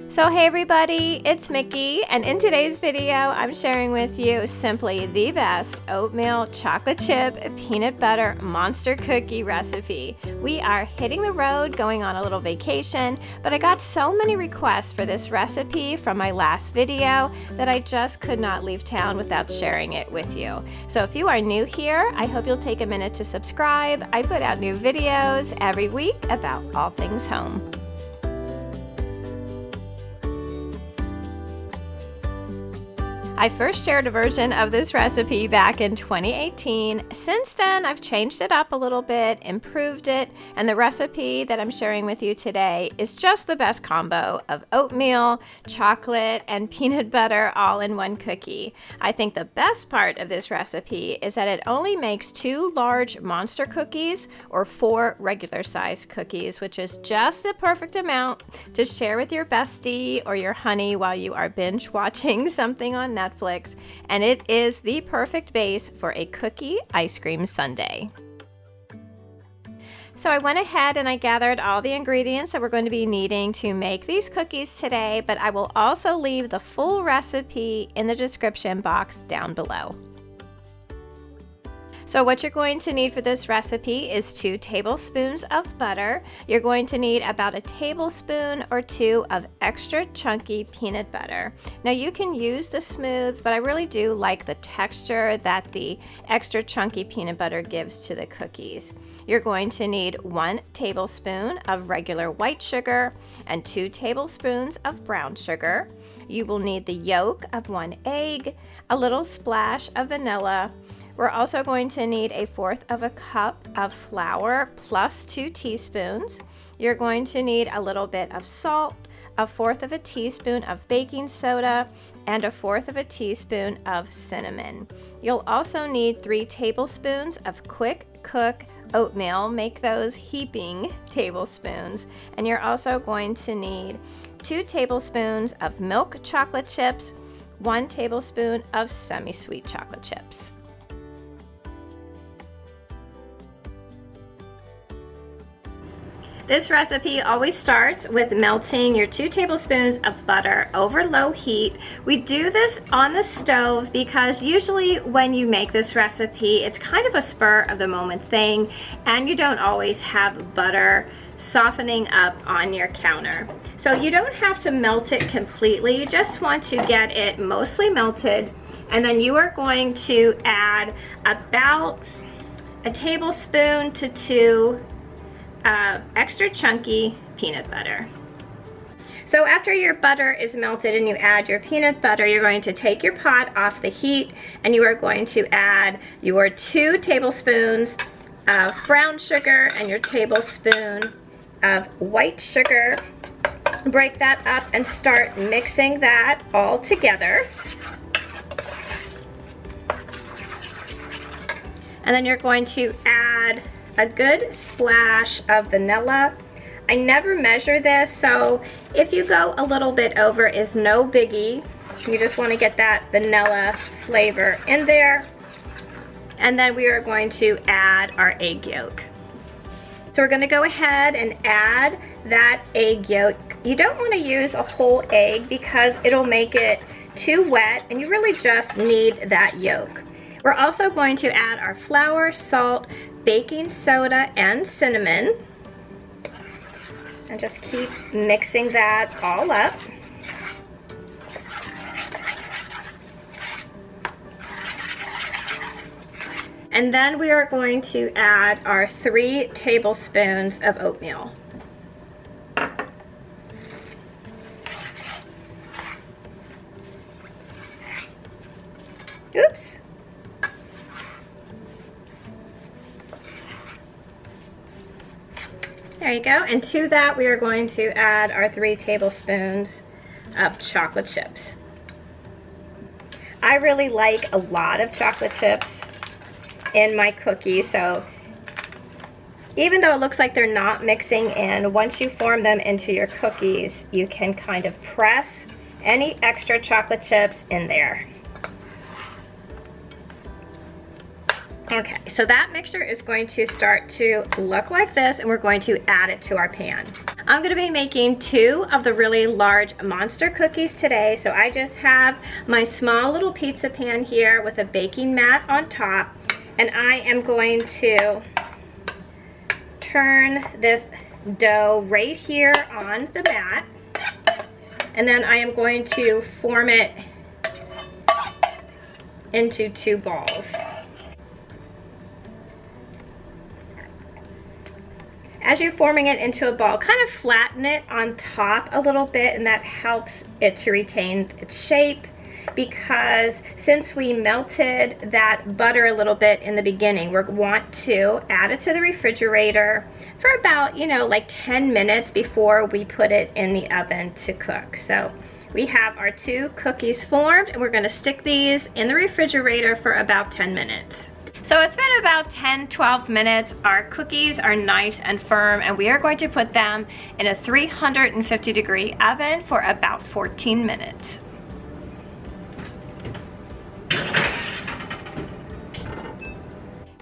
So hey everybody, it's Mickey, and in today's video I'm sharing with you simply the best oatmeal chocolate chip peanut butter monster cookie recipe. We are hitting the road, going on a little vacation, but I got so many requests for this recipe from my last video that I just could not leave town without sharing it with you. So if you are new here, I hope you'll take a minute to subscribe. I put out new videos every week about all things home. I first shared a version of this recipe back in 2018. Since then, I've changed it up a little bit, improved it, and the recipe that I'm sharing with you today is just the best combo of oatmeal, chocolate, and peanut butter all in one cookie. I think the best part of this recipe is that it only makes 2 large monster cookies or 4 regular size cookies, which is just the perfect amount to share with your bestie or your honey while you are binge watching something on Netflix, and it is the perfect base for a cookie ice cream sundae. So I went ahead and I gathered all the ingredients that we're going to be needing to make these cookies today, but I will also leave the full recipe in the description box down below. So what you're going to need for this recipe is 2 tablespoons of butter. You're going to need about a tablespoon or 2 of extra chunky peanut butter. Now you can use the smooth, but I really do like the texture that the extra chunky peanut butter gives to the cookies. You're going to need 1 tablespoon of regular white sugar and 2 tablespoons of brown sugar. You will need the yolk of 1 egg, a little splash of vanilla. We're also going to need 1/4 cup of flour plus 2 teaspoons. You're going to need a little bit of salt, 1/4 teaspoon of baking soda, and 1/4 teaspoon of cinnamon. You'll also need 3 tablespoons of quick cook oatmeal. Make those heaping tablespoons. And you're also going to need 2 tablespoons of milk chocolate chips, 1 tablespoon of semi-sweet chocolate chips. This recipe always starts with melting your 2 tablespoons of butter over low heat. We do this on the stove because usually when you make this recipe, it's kind of a spur of the moment thing, and you don't always have butter softening up on your counter. So you don't have to melt it completely, you just want to get it mostly melted, and then you are going to add about a tablespoon to 2 extra chunky peanut butter. So after your butter is melted and you add your peanut butter, you're going to take your pot off the heat and you are going to add your 2 tablespoons of brown sugar and your tablespoon of white sugar. Break that up and start mixing that all together. And then you're going to add a good splash of vanilla. I never measure this, so if you go a little bit over is no biggie. You just want to get that vanilla flavor in there. And then we are going to add our egg yolk. So we're going to go ahead and add that egg yolk. You don't want to use a whole egg because it'll make it too wet, and you really just need that yolk. We're also going to add our flour, salt, baking soda, and cinnamon, and just keep mixing that all up. And then we are going to add our 3 tablespoons of oatmeal. Oops. There you go, and to that we are going to add our 3 tablespoons of chocolate chips. I really like a lot of chocolate chips in my cookies, so Even though it looks like they're not mixing in, once you form them into your cookies, you can kind of press any extra chocolate chips in there. Okay, so that mixture is going to start to look like this, and we're going to add it to our pan. I'm going to be making 2 of the really large monster cookies today, so I just have my small little pizza pan here with a baking mat on top, and I am going to turn this dough right here on the mat, and then I am going to form it into 2 balls. As you're forming it into a ball, kind of flatten it on top a little bit, and that helps it to retain its shape, because since we melted that butter a little bit in the beginning, we want to add it to the refrigerator for about, like 10 minutes before we put it in the oven to cook. So we have our 2 cookies formed, and we're going to stick these in the refrigerator for about 10 minutes. So it's been about 10-12 minutes. Our cookies are nice and firm, and we are going to put them in a 350-degree oven for about 14 minutes.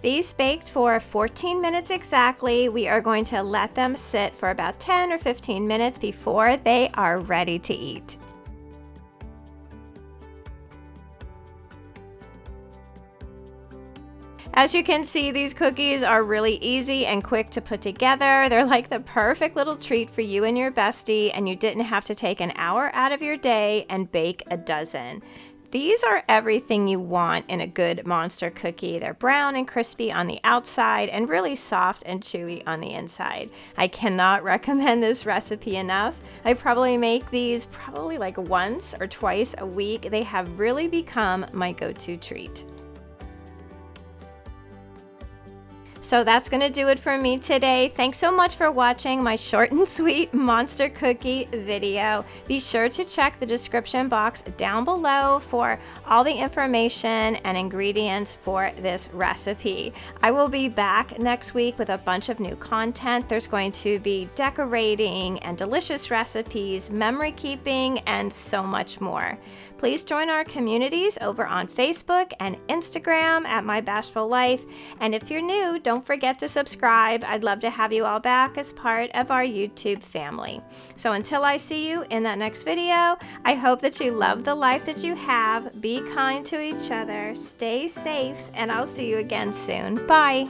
These baked for 14 minutes exactly. We are going to let them sit for about 10 or 15 minutes before they are ready to eat. As you can see, these cookies are really easy and quick to put together. They're like the perfect little treat for you and your bestie, and you didn't have to take an hour out of your day and bake a dozen. These are everything you want in a good monster cookie. They're brown and crispy on the outside and really soft and chewy on the inside. I cannot recommend this recipe enough. I probably make these like once or twice a week. They have really become my go-to treat. So that's going to do it for me today. Thanks so much for watching my short and sweet monster cookie video. Be sure to check the description box down below for all the information and ingredients for this recipe. I will be back next week with a bunch of new content. There's going to be decorating and delicious recipes, memory keeping, and so much more. Please join our communities over on Facebook and Instagram at My Bashful Life. And if you're new, don't forget to subscribe. I'd love to have you all back as part of our YouTube family. So until I see you in that next video, I hope that you love the life that you have, be kind to each other, stay safe, and I'll see you again soon. Bye.